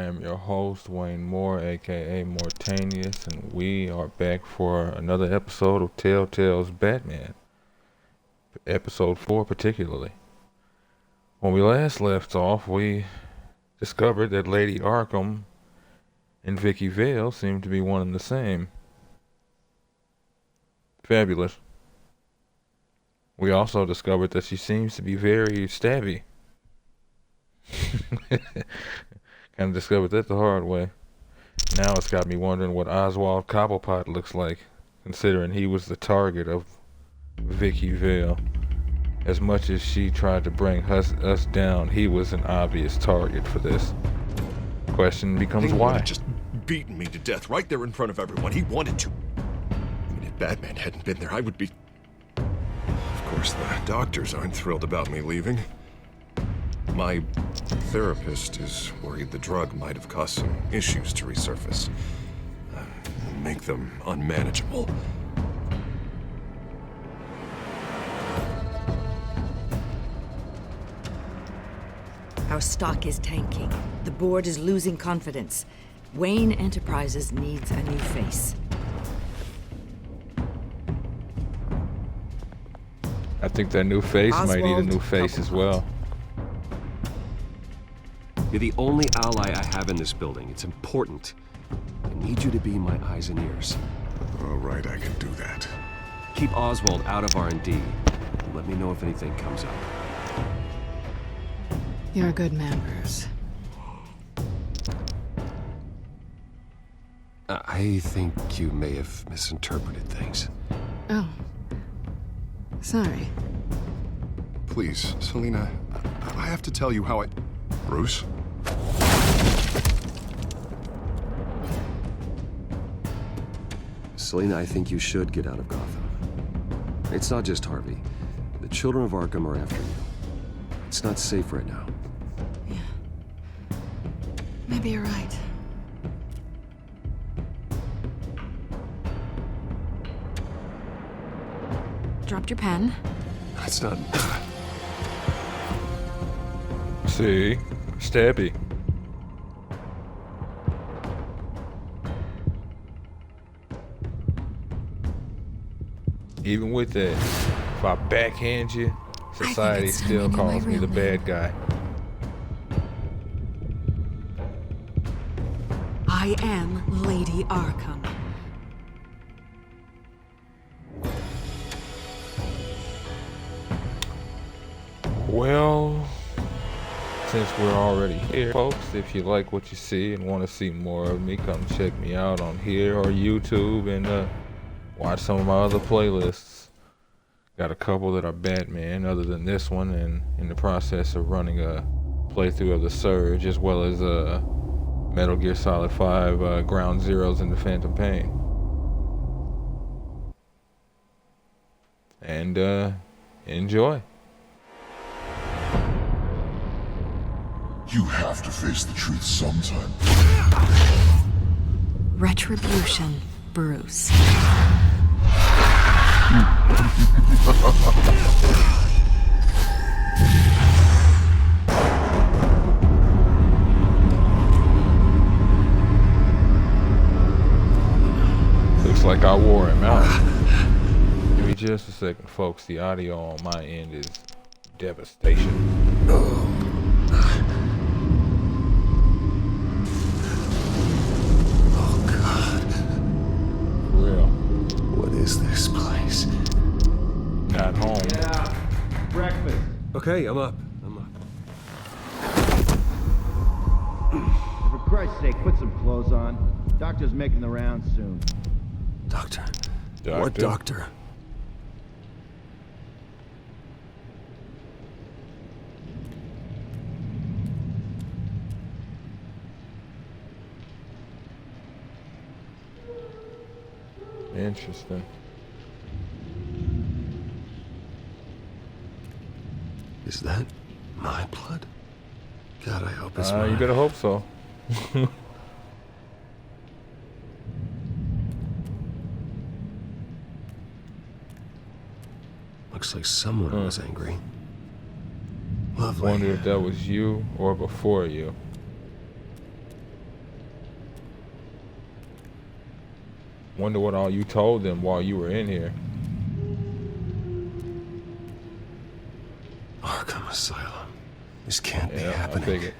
am your host, Wayne Moore, aka Mortanius, and we are back for another episode of Telltale's Batman. Episode 4 particularly. When we last left off, we discovered that Lady Arkham and Vicky Vale seem to be one and the same. Fabulous. We also discovered that she seems to be very stabby. Kind of discovered that the hard way. Now it's got me wondering what Oswald Cobblepot looks like, considering he was the target of Vicky Vale. As much as she tried to bring us down, he was an obvious target for this. Question becomes He why? would have just beaten me to death right there in front of everyone. He wanted to. I mean, if Batman hadn't been there, I would be... Of course, the doctors aren't thrilled about me leaving. My therapist is worried the drug might have caused some issues to resurface. Make them unmanageable. Our stock is tanking. The board is losing confidence. Wayne Enterprises needs a new face. I think that new face might need a new face as well. You're the only ally I have in this building. It's important. I need you to be my eyes and ears. All right, I can do that. Keep Oswald out of R&D. Let me know if anything comes up. You're a good man, Bruce. I think you may have misinterpreted things. Oh. Sorry. Please, Selina, I have to tell you how I... Bruce? Selina, I think you should get out of Gotham. It's not just Harvey. The children of Arkham are after you. It's not safe right now. Yeah. Maybe you're right. Dropped your pen. It's not... See? Stabby. Even with that, if I backhand you, society it's time still I knew my calls me real the name. bad guy. I am Lady Arkham. Well, since we're already here, folks, if you like what you see and want to see more of me, come check me out on here or YouTube and watch some of my other playlists. Got a couple that are Batman other than this one, and in the process of running a playthrough of The Surge, as well as Metal Gear Solid 5 Ground Zeroes and The Phantom Pain. And enjoy. You have to face the truth sometime. Retribution, Bruce. Looks like I wore him out. Give me just a second, folks. The audio on my end is devastation. Real. What is this place? Got home. Yeah, breakfast. Okay, I'm up. For Christ's sake, put some clothes on. Doctor's making the rounds soon. Doctor. Doctor. What doctor? Interesting. Is that my blood? God, I hope it's You mine. better hope so. Looks like someone was angry. Lovely. Wonder if that was you or before you. Wonder what all you told them while you were in here. Arkham Asylum. This can't be Yeah, I happening. figured.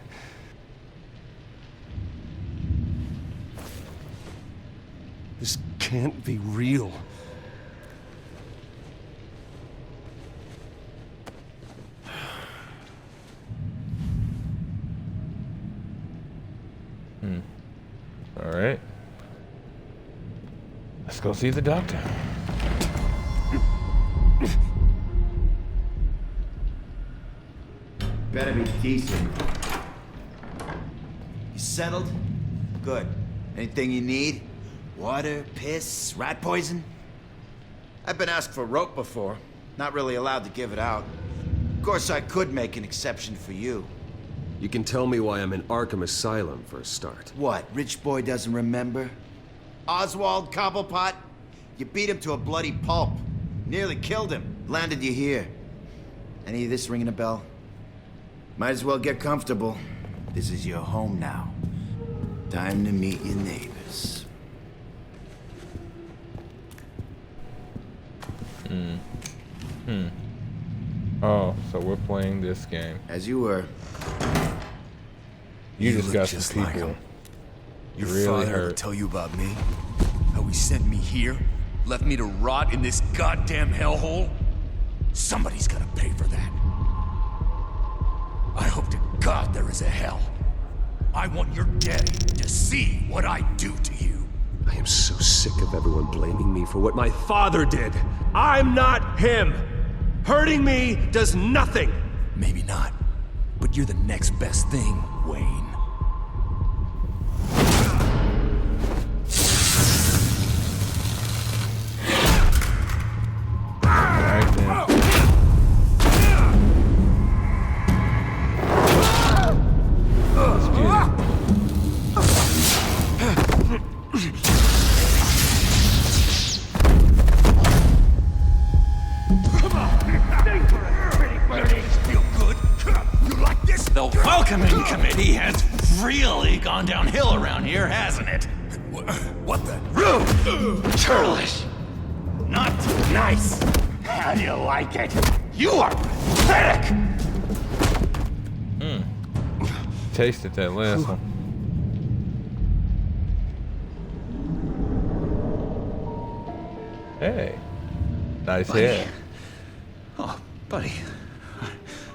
This can't be real. All right. Let's go see the doctor. Better be decent. You settled? Good. Anything you need? Water, piss, rat poison? I've been asked for rope before. Not really allowed to give it out. Of course, I could make an exception for you. You can tell me why I'm in Arkham Asylum for a start. What, rich boy doesn't remember? Oswald Cobblepot? You beat him to a bloody pulp. Nearly killed him. Landed you here. Any of this ringing a bell? Might as well get comfortable. This is your home now. Time to meet your neighbors. Oh, so we're playing this game. As you were. You just look got just some like people. him. Your really father ever hurt. tell you about me? How he sent me here? Left me to rot in this goddamn hellhole? Somebody's gotta pay for that. I hope to God there is a hell. I want your daddy to see what I do to you. I am so sick of everyone blaming me for what my father did. I'm not him. Hurting me does nothing. Maybe not, but you're the next best thing, Wayne. Right then. Let's get it. Feel good? You like this? The welcoming committee has really gone downhill around here, hasn't it? What the? Rude! Churlish! Not nice! How do you like it? You are pathetic! Tasted that last one. Hey. Nice hair. Oh, buddy.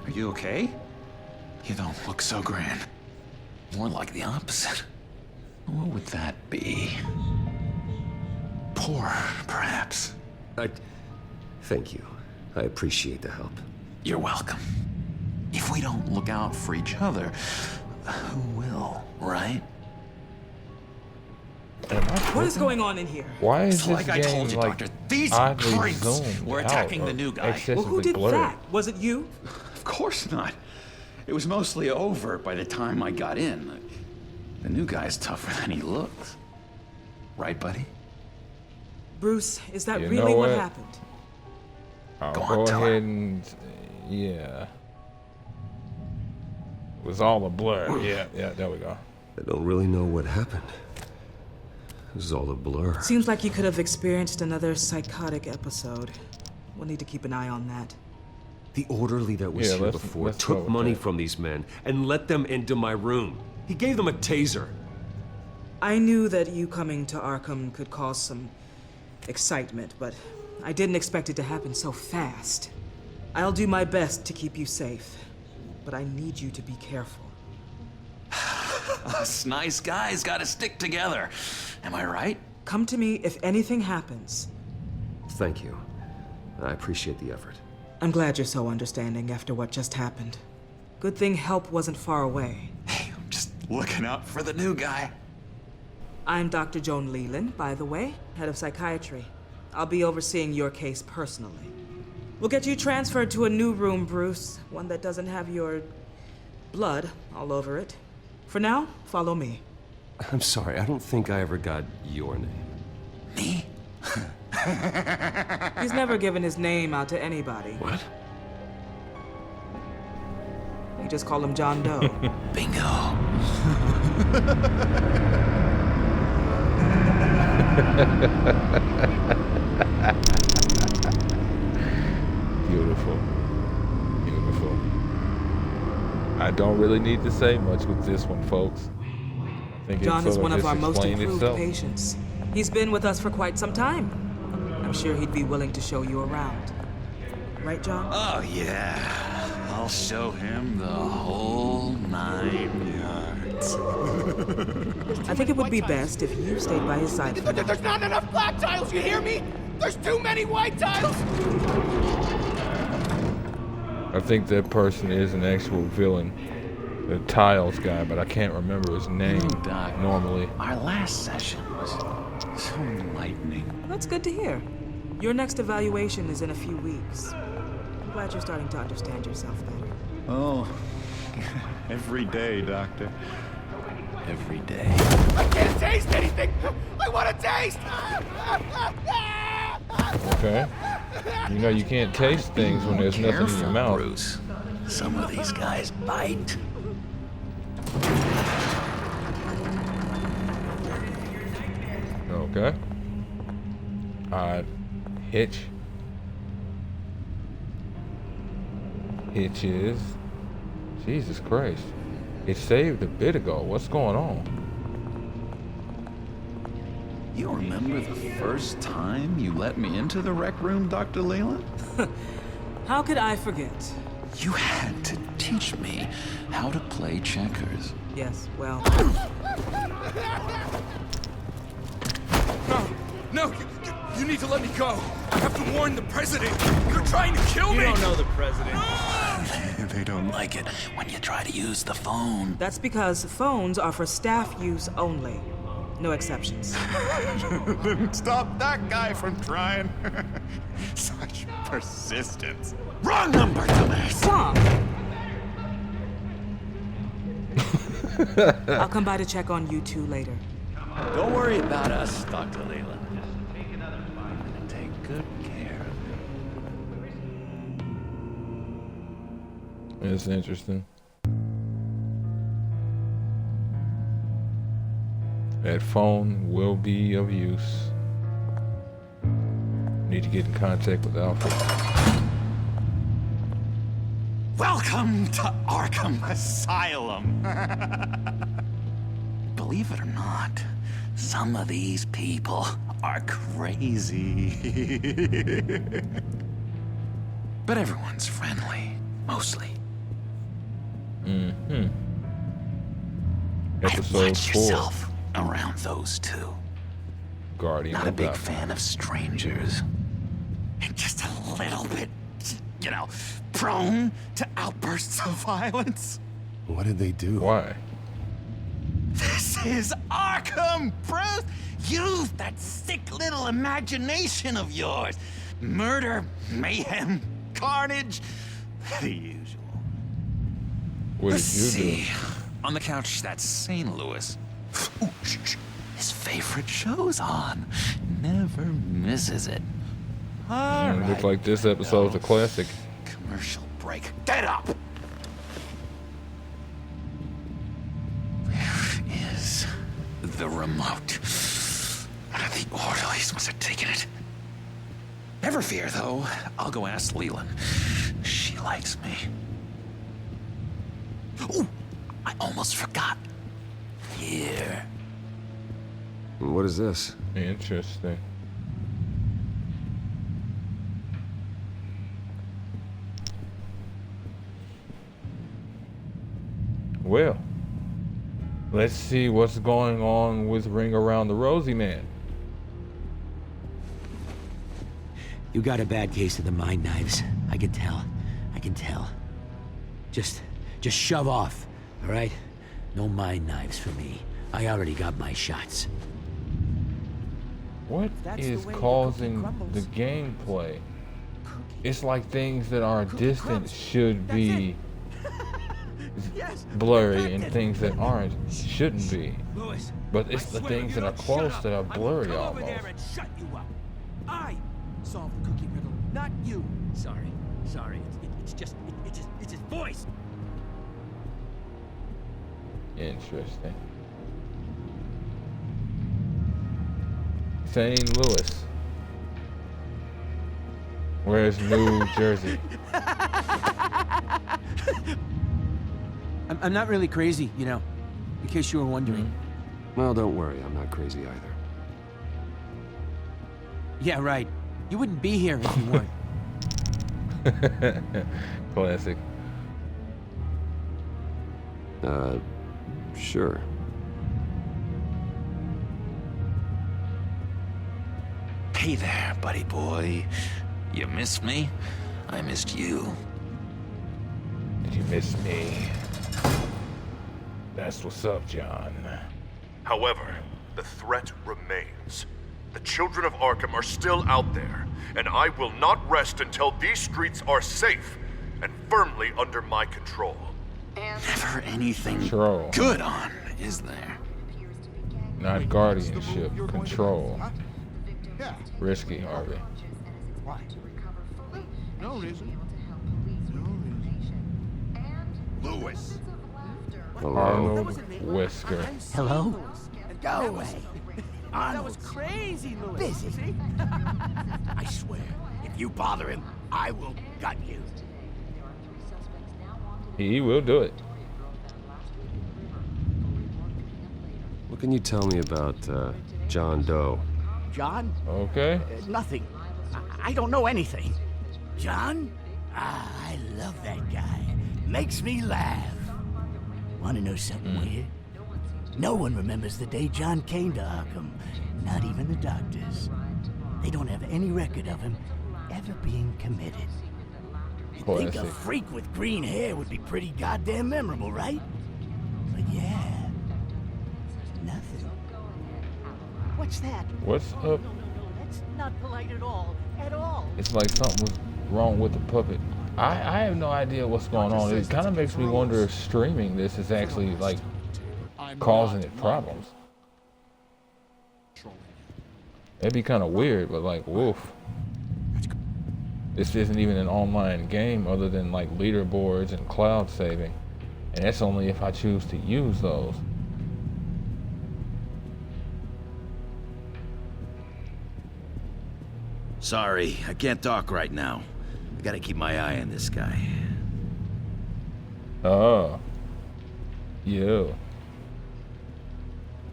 Are you okay? You don't look so grand. More like the opposite. What would that be? Poor, perhaps. Thank you. I appreciate the help. You're welcome. If we don't look out for each other, who will, right? What is going on in here? Why is It's this like I game told you, like Doctor. These oddly creeps zoomed were out attacking or the new guy. excessively Well, who did blurred? that? Was it you? Of course not. It was mostly over by the time I got in. The new guy's tougher than he looks. Right, buddy? Bruce, is that You really know what what? happened? I'll Go go on, tell her. ahead and yeah. It was all a blur. Yeah, there we go. I don't really know what happened. This is all a blur. Seems like you could have experienced another psychotic episode. We'll need to keep an eye on that. The orderly that was Yeah, here let's before go took with money that. from these men and let them into my room. He gave them a taser. I knew that you coming to Arkham could cause some excitement, but I didn't expect it to happen so fast. I'll do my best to keep you safe, but I need you to be careful. Us nice guys gotta stick together. Am I right? Come to me if anything happens. Thank you. I appreciate the effort. I'm glad you're so understanding after what just happened. Good thing help wasn't far away. Hey, I'm just looking out for the new guy. I'm Dr. Joan Leland, by the way, head of psychiatry. I'll be overseeing your case personally. We'll get you transferred to a new room, Bruce. One that doesn't have your blood all over it. For now, follow me. I'm sorry, I don't think I ever got your name. Me? He's never given his name out to anybody. What? You just call him John Doe. Bingo. Beautiful. Beautiful. I don't really need to say much with this one, folks. I think John is one of our most explained improved itself. patients. He's been with us for quite some time. I'm sure he'd be willing to show you around. Right, John? Oh, yeah. I'll show him the whole 9 yards. I think it would be best if you stayed by his side for now. There's not enough black tiles, you hear me? There's too many white tiles! I think that person is an actual villain. The Tiles guy, but I can't remember his name Doc, normally. our last session was so enlightening. That's good to hear. Your next evaluation is in a few weeks. I'm glad you're starting to understand yourself better. Oh, every day, Doctor. Every day. I can't taste anything! I want to taste! Okay. You know you can't taste things when there's nothing in your mouth. Bruce. Some of these guys bite. Okay. Hitch. Hitches. Jesus Christ. It saved a bit ago. What's going on? You remember the first time you let me into the rec room, Dr. Leland? How could I forget? You had to teach me how to play checkers. Yes, well, No, you need to let me go. I have to warn the president. You're trying to kill me. You don't know the president. They don't like it when you try to use the phone. that's because phones are for staff use only. No exceptions. Didn't stop that guy from trying. Such persistence. Wrong number, dumbass. Tom! I'll come by to check on you two later. Don't worry about us, Dr. Leland. I'm gonna take good care of It's interesting. That phone will be of use. Need to get in contact with Alfred. Welcome to Arkham Asylum. Believe it or not, some of these people are crazy. But everyone's friendly, mostly. Mm-hmm. I'd Episode watch 4. yourself around those two. Guardian Not a of big Gotham. fan of strangers. And just a little bit, prone to outbursts of violence. What did they do? Why? This is Arkham, Bruce! Use that sick little imagination of yours. Murder, mayhem, carnage, the usual. What Let's did you see. On the couch, that's St. Louis. Ooh, shh. His favorite show's on. Never misses it. All right. Looks like this episode's a classic. Commercial break. Get up! Where is the remote? One of the orderlies must have taken it. Never fear, though. I'll go ask Leland. She likes me. Ooh, I almost forgot. Here. What is this? Interesting. Well, let's see what's going on with Ring Around the Rosie Man. You got a bad case of the mind knives. I can tell. I can tell. Just shove off, all right? No mind knives for me. I already got my shots. What is causing the gameplay? It's like things that are distant should be blurry and things that aren't shouldn't be. But it's the things that are close that are blurry almost. Shut you up. I solved the cookie riddle, not you. Sorry. It's his voice. Interesting. St. Louis. Where's New Jersey? I'm not really crazy, you know, in case you were wondering. Well, don't worry, I'm not crazy either. Yeah, right. You wouldn't be here if you weren't. Classic. Sure. Hey there, buddy boy. You missed me? I missed you. Did you miss me? That's what's up, John. However, the threat remains. The children of Arkham are still out there, and I will not rest until these streets are safe and firmly under my control. Never anything Control. good on, is there? Not guardianship. Control. Risky, Harvey. No reason. Lewis. Arnold Wesker. Hello? Go away. That was crazy, Louis. Busy. I swear, if you bother him, I will gut you. He will do it. What can you tell me about, John Doe? John? Okay. Nothing. I don't know anything. John? I love that guy. Makes me laugh. Want to know something weird? No one remembers the day John came to Arkham. Not even the doctors. They don't have any record of him ever being committed. You'd think a freak with green hair would be pretty goddamn memorable, right? But yeah, nothing. What's that? What's up? That's not polite at all. At all. It's like something was wrong with the puppet. I have no idea what's going on. It kind of makes me wonder if streaming this is actually like causing it problems. It'd be kind of weird, but like, woof. This isn't even an online game other than like leaderboards and cloud saving. And that's only if I choose to use those. Sorry, I can't talk right now. I gotta keep my eye on this guy. Oh. You.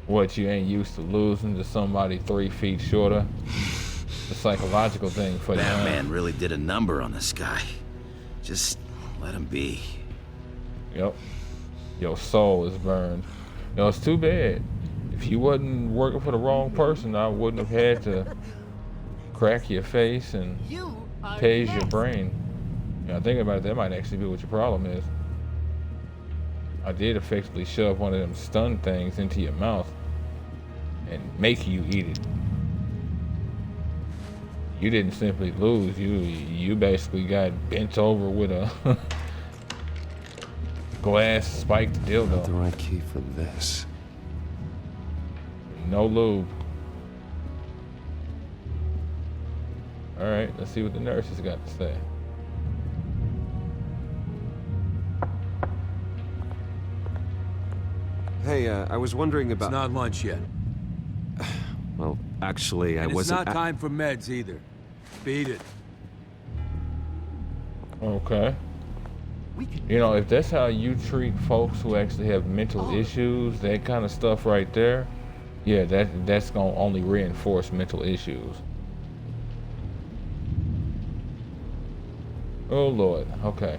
What, you ain't used to losing to somebody 3 feet shorter? The psychological thing for you. That man really did a number on this guy. Just let him be. Yep. Your soul is burned. You know, it's too bad. If you wasn't working for the wrong person, I wouldn't have had to crack your face and tase your brain. You know, thinking about it, that might actually be what your problem is. I did effectively shove one of them stun things into your mouth and make you eat it. You didn't simply lose. You basically got bent over with a glass spiked dildo. Not the right key for this. No lube. All right, let's see what the nurses got to say. Hey, I was wondering about... It's not lunch yet. Well, actually, I And wasn't... it's not time for meds either. Beat it. Okay. You know, if that's how you treat folks who actually have mental issues, that kind of stuff right there, yeah, that's gonna only reinforce mental issues. Oh Lord, okay.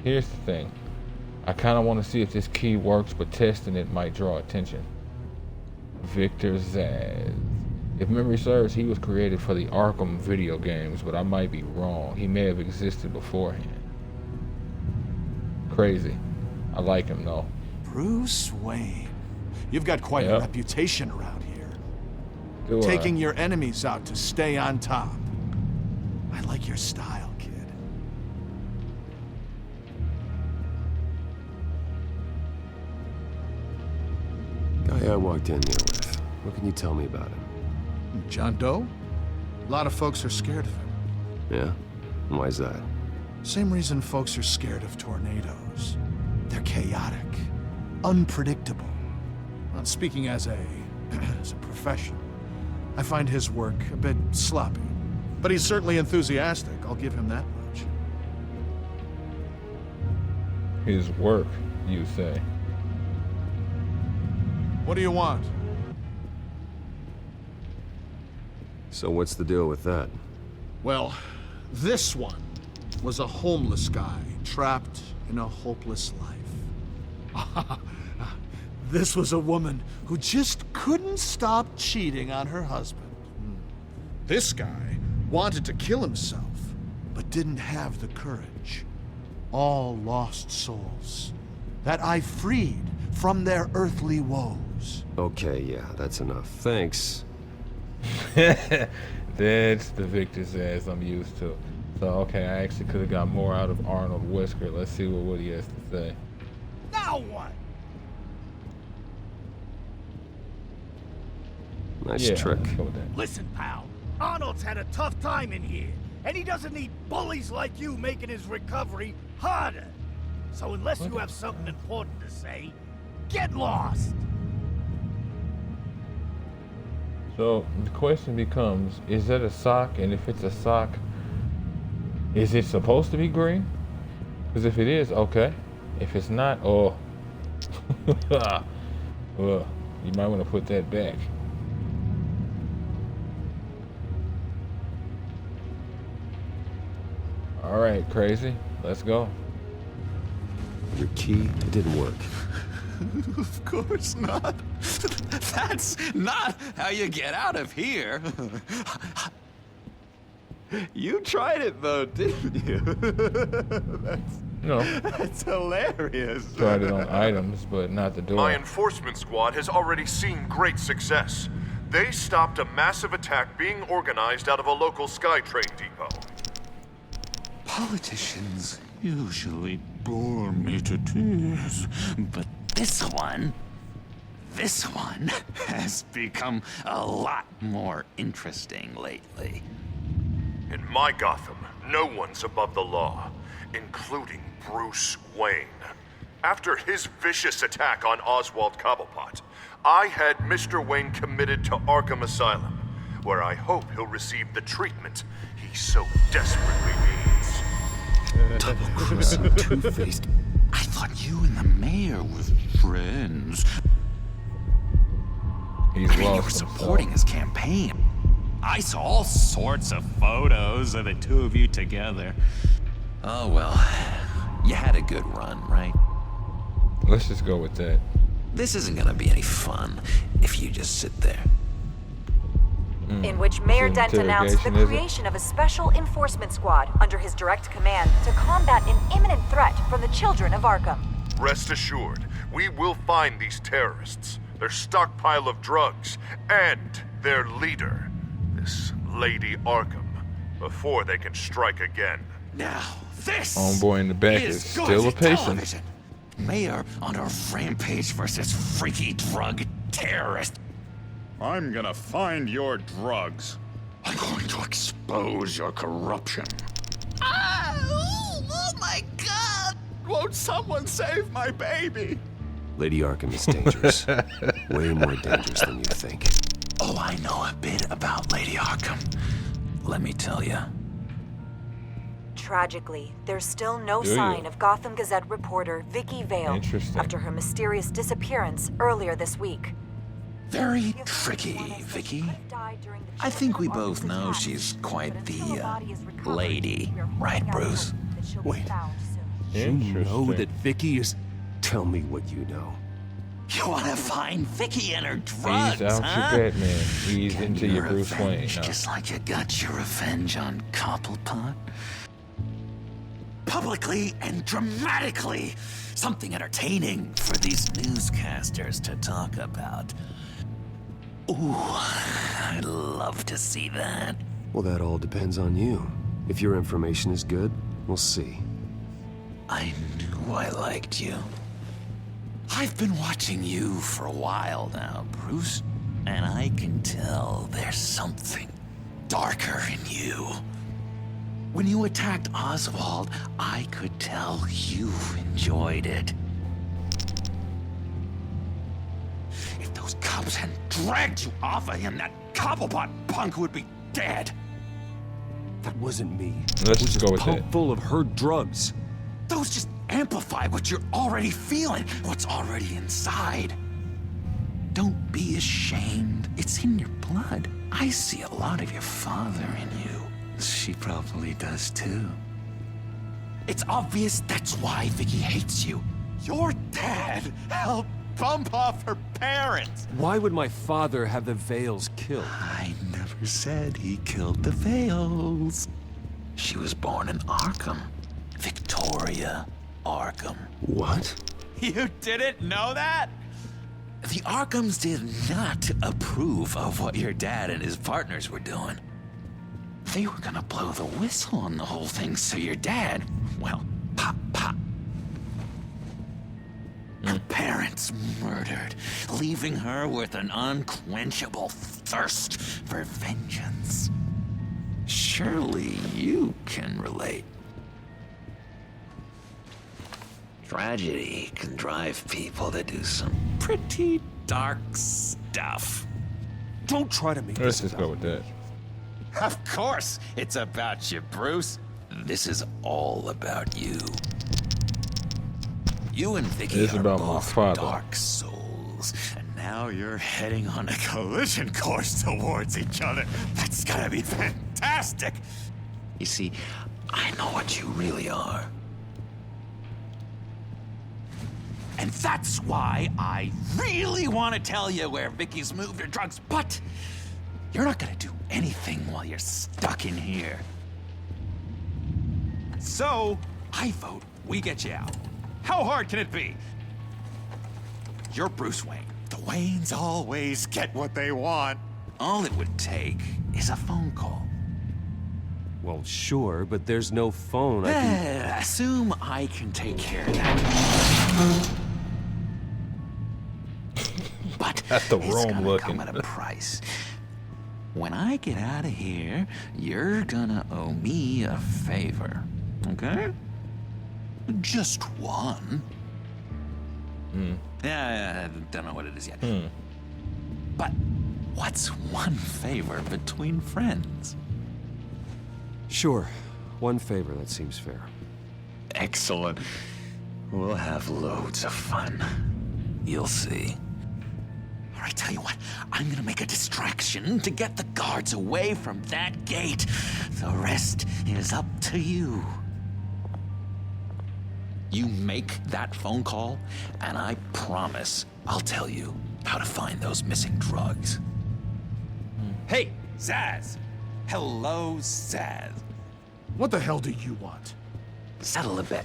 Here's the thing. I kind of want to see if this key works, but testing it might draw attention. Victor Zsasz. If memory serves, he was created for the Arkham video games, but I might be wrong. He may have existed beforehand. Crazy. I like him though. Bruce Wayne. You've got quite a reputation around here. Do Taking your enemies out to stay on top. I like your style, kid. Guy I walked in here with. What can you tell me about him? John Doe? A lot of folks are scared of him. Yeah? And why's that? Same reason folks are scared of tornadoes. They're chaotic, unpredictable. Not speaking as a professional. I find his work a bit sloppy. But he's certainly enthusiastic, I'll give him that much. His work, you say? What do you want? So what's the deal with that? Well, this one was a homeless guy trapped in a hopeless life. This was a woman who just couldn't stop cheating on her husband. This guy wanted to kill himself, but didn't have the courage. All lost souls that I freed from their earthly woes. Okay, yeah, that's enough. Thanks. That's the Victor's ass I'm used to. So, okay, I actually could have got more out of Arnold Wesker. Let's see what Woody has to say. Now what? Nice trick. Let's go with that. Listen, pal. Arnold's had a tough time in here, and he doesn't need bullies like you making his recovery harder. So unless you have something important to say, get lost. So the question becomes, is that a sock? And if it's a sock, is it supposed to be green? Because if it is, okay. If it's not, oh. Well, you might want to put that back. All right, crazy. Let's go. Your key didn't work. Of course not. That's not how you get out of here. You tried it though, didn't you? That's hilarious. Tried it on items, but not the door. My enforcement squad has already seen great success. They stopped a massive attack being organized out of a local SkyTrain depot. Politicians usually bore me to tears, but this one has become a lot more interesting lately. In my Gotham, no one's above the law, including Bruce Wayne. After his vicious attack on Oswald Cobblepot, I had Mr. Wayne committed to Arkham Asylum, where I hope he'll receive the treatment he so desperately needs. Double-crossing, two-faced. I thought you and the mayor were friends. He's I mean, you were lost supporting his campaign. I saw all sorts of photos of the two of you together. Oh well, you had a good run, right? Let's just go with that. This isn't gonna be any fun if you just sit there. In which Mayor It's an Dent announced the interrogation, is it? creation of a special enforcement squad under his direct command to combat an imminent threat from the children of Arkham. Rest assured, we will find these terrorists, their stockpile of drugs, and their leader, this Lady Arkham, before they can strike again. Now, this Homeboy in the back is still a good patient. television. Mayor on a rampage versus freaky drug terrorist. I'm gonna find your drugs. I'm going to expose your corruption. Oh my God! Won't someone save my baby? Lady Arkham is dangerous. Way more dangerous than you think. Oh, I know a bit about Lady Arkham. Let me tell you. Tragically, there's still no Do you? sign of Gotham Gazette reporter Vicky Vale Interesting. after her mysterious disappearance earlier this week. Very tricky, Vicky. I think we both know she's quite the lady, right, Bruce? Wait. You know that Vicky is... Tell me what you know. You want to find Vicky and her drugs, He's out huh? your Batman. He's Get into your Bruce Wayne revenge now. just like you got your revenge on Cobblepot. Publicly and dramatically. Something entertaining for these newscasters to talk about. Ooh, I'd love to see that. Well, that all depends on you. If your information is good, we'll see. I knew I liked you. I've been watching you for a while now, Bruce, and I can tell there's something darker in you. When you attacked Oswald, I could tell you enjoyed it. If those cops hadn't dragged you off of him, that Cobblepot punk would be dead. That wasn't me. Let's It was just go with pump that. full of her drugs. Those just amplify what you're already feeling, what's already inside. Don't be ashamed. It's in your blood. I see a lot of your father in you. She probably does too. It's obvious that's why Vicky hates you. Your dad helped bump off her parents. Why would my father have the Vales killed? I never said he killed the Vales. She was born in Arkham. Victoria Arkham. What? You didn't know that? The Arkhams did not approve of what your dad and his partners were doing. They were gonna blow the whistle on the whole thing, so your dad, well, pop, pop. Her parents murdered, leaving her with an unquenchable thirst for vengeance. Surely you can relate. Tragedy can drive people to do some pretty dark stuff. Don't try to make Let's this just go with that. Of course it's about you, Bruce. This is all about you. You and Vicky It's are about my both father. dark souls. And now you're heading on a collision course towards each other. That's gonna be fantastic. You see, I know what you really are. And that's why I really want to tell you where Vicky's moved her drugs, but you're not gonna do anything while you're stuck in here. So, I vote we get you out. How hard can it be? You're Bruce Wayne. The Waynes always get what they want. All it would take is a phone call. Well, sure, but there's no phone. I can... Assume I can take care of that. But That's the it's Rome gonna looking. come at a price. When I get out of here, you're gonna owe me a favor, okay? Just one. Yeah, I don't know what it is yet. But what's one favor between friends? Sure. One favor, that seems fair. Excellent. We'll have loads of fun. You'll see. All right, tell you what, I'm gonna make a distraction to get the guards away from that gate. The rest is up to you. You make that phone call, and I promise I'll tell you how to find those missing drugs. Hey, Zaz. Hello, Zaz. What the hell do you want? Settle a bet.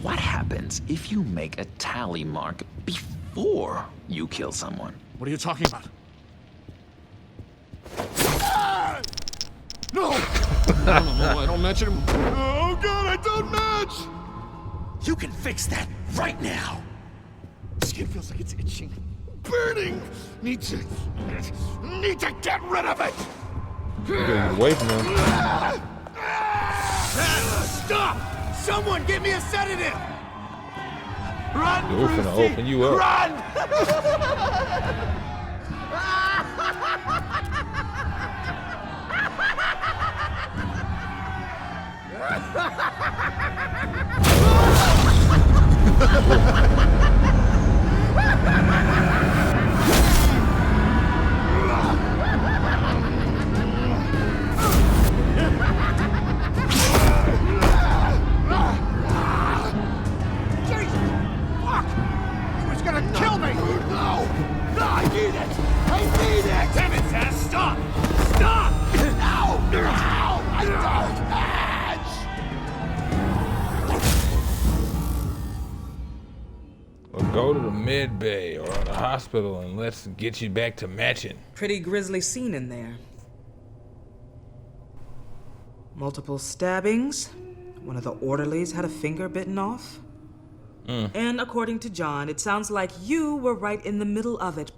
What happens if you make a tally mark before you kill someone? What are you talking about? No! No, I don't match him. Oh, God, I don't match! You can fix that right now. Skin feels like it's itching. Burning! Need to get rid of it! You're getting away from him. Stop! Someone give me a sedative! Run, Dude, we're finna Brucey! open you up. Run! Kill me! No! No, I need it! I need it! Damn it, Zaz! Stop! Stop! No! No! I don't match! Or go to the med bay or the hospital and let's get you back to matching. Pretty grisly scene in there. Multiple stabbings. One of the orderlies had a finger bitten off. And according to John, it sounds like you were right in the middle of it.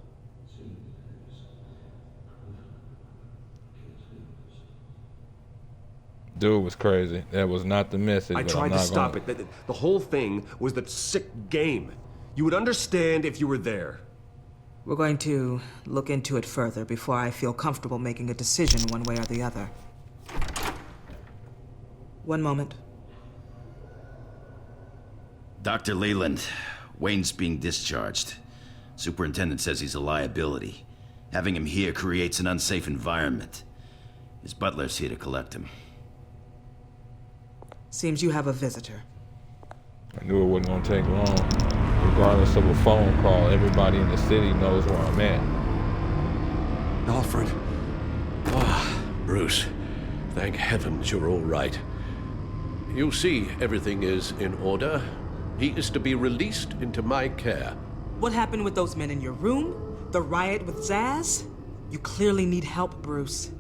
Dude was crazy. That was not the message. I but tried I'm to not stop gonna... it. The whole thing was the sick game. You would understand if you were there. We're going to look into it further before I feel comfortable making a decision one way or the other. One moment. Dr. Leland, Wayne's being discharged. Superintendent says he's a liability. Having him here creates an unsafe environment. His butler's here to collect him. Seems you have a visitor. I knew it wasn't gonna take long. Regardless of a phone call, everybody in the city knows where I'm at. Alfred. Ah, Bruce. Thank heavens you're all right. You see, everything is in order. He is to be released into my care. What happened with those men in your room? The riot with Zaz? You clearly need help, Bruce.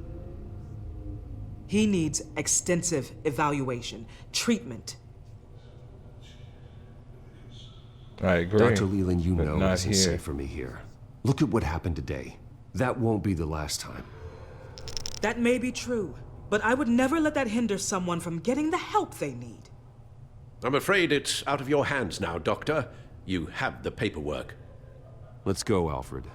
He needs extensive evaluation, treatment. I agree. Dr. Leland, you know not it's here. safe for me here. Look at what happened today. That won't be the last time. That may be true, but I would never let that hinder someone from getting the help they need. I'm afraid it's out of your hands now, Doctor. You have the paperwork. Let's go, Alfred.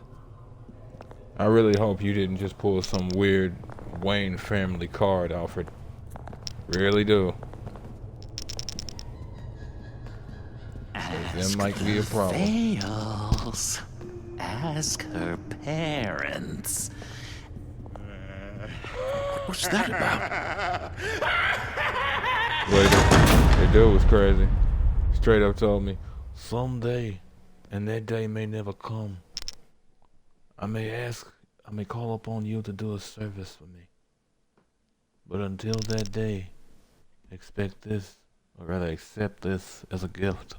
I really hope you didn't just pull some weird Wayne family card, Alfred. Really do. There might be a problem. Fails. Ask her parents. What's that about? Wait, the dude was crazy. Straight up told me, someday, and that day may never come, I may call upon you to do a service for me. But until that day, expect this, or rather accept this as a gift.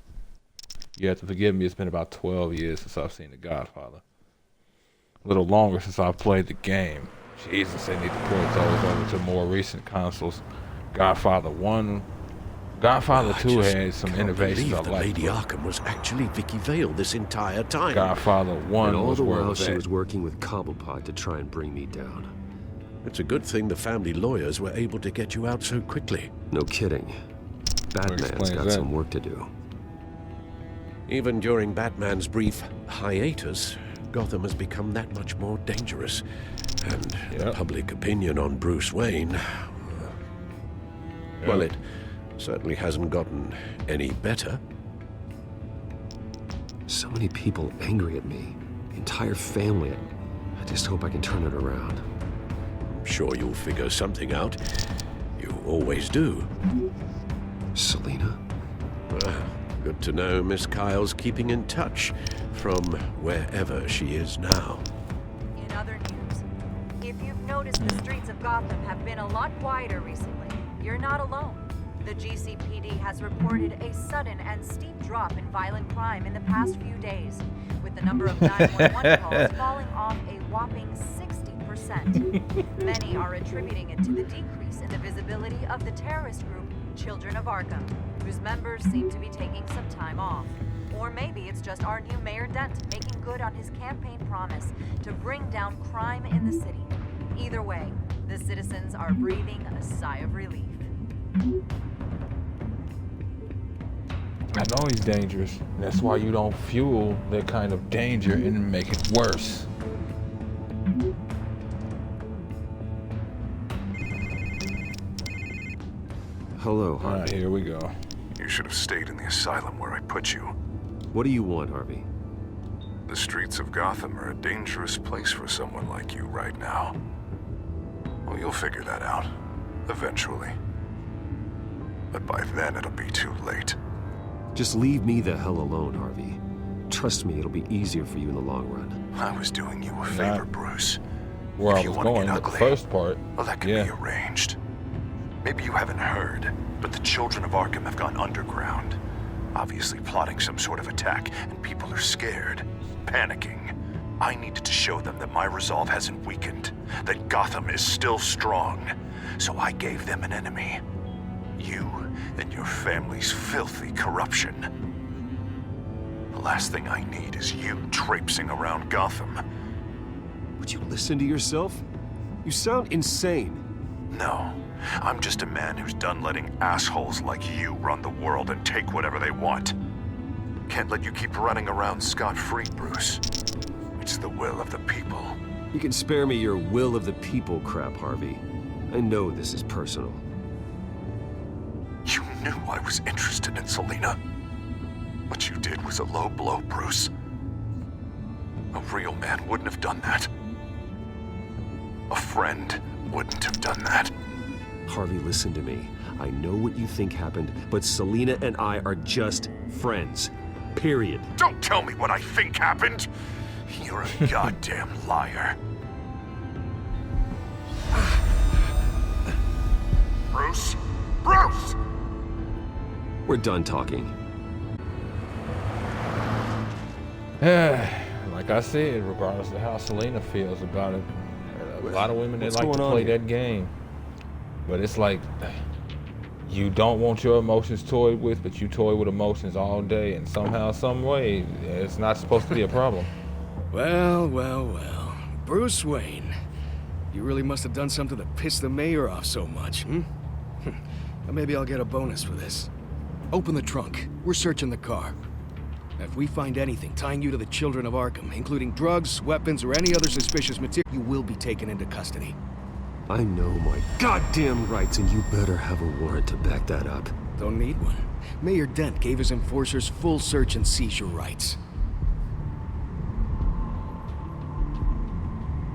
You have to forgive me, it's been about 12 years since I've seen The Godfather. A little longer since I've played the game. Jesus, they need to port those over to more recent consoles. Godfather 1, Godfather 2 had some innovations I The liked. Lady Arkham was actually Vicky Vale this entire time. Godfather 1 and all was the where it while was she at. was working with Cobblepot to try and bring me down. It's a good thing the family lawyers were able to get you out so quickly. No kidding. Batman's explains got that? some work to do. Even during Batman's brief hiatus, Gotham has become that much more dangerous. And the public opinion on Bruce Wayne... well, it certainly hasn't gotten any better. So many people angry at me. The entire family. I just hope I can turn it around. I'm sure you'll figure something out. You always do. Selina? Good to know Miss Kyle's keeping in touch from wherever she is now. In other news, if you've noticed the streets of Gotham have been a lot quieter recently, you're not alone. The GCPD has reported a sudden and steep drop in violent crime in the past few days, with the number of 911 calls falling off a whopping 60%. Many are attributing it to the decrease in the visibility of the terrorist group Children of Arkham, whose members seem to be taking some time off. Or maybe it's just our new Mayor Dent making good on his campaign promise to bring down crime in the city. Either way, the citizens are breathing a sigh of relief. I know he's dangerous. That's why you don't fuel that kind of danger and make it worse. Hello, Harvey. Alright, here we go. You should have stayed in the asylum where I put you. What do you want, Harvey? The streets of Gotham are a dangerous place for someone like you right now. Well, you'll figure that out. Eventually. But by then, it'll be too late. Just leave me the hell alone, Harvey. Trust me, it'll be easier for you in the long run. I was doing you a favor, Bruce. Where If I you was want to going get with the ugly, first part. well, that can be arranged. Maybe you haven't heard, but the Children of Arkham have gone underground. Obviously plotting some sort of attack, and people are scared, panicking. I needed to show them that my resolve hasn't weakened, that Gotham is still strong. So I gave them an enemy. You and your family's filthy corruption. The last thing I need is you traipsing around Gotham. Would you listen to yourself? You sound insane. No, I'm just a man who's done letting assholes like you run the world and take whatever they want. Can't let you keep running around scot-free, Bruce. I It's the will of the people. You can spare me your will of the people crap, Harvey. I know this is personal. You knew I was interested in Selina. What you did was a low blow, Bruce. A real man wouldn't have done that. A friend wouldn't have done that. Harvey, listen to me. I know what you think happened, but Selina and I are just friends. Period. Don't tell me what I think happened! You're a goddamn liar. Bruce? Bruce! We're done talking. Like I said, regardless of how Selena feels about it, a lot of women that like to play that game. But it's like, you don't want your emotions toyed with, but you toy with emotions all day, and somehow, some way, it's not supposed to be a problem. Well, well, well. Bruce Wayne. You really must have done something to piss the mayor off so much, hmm? Well, maybe I'll get a bonus for this. Open the trunk. We're searching the car. If we find anything tying you to the children of Arkham, including drugs, weapons, or any other suspicious material, you will be taken into custody. I know my goddamn rights, and you better have a warrant to back that up. Don't need one. Mayor Dent gave his enforcers full search and seizure rights.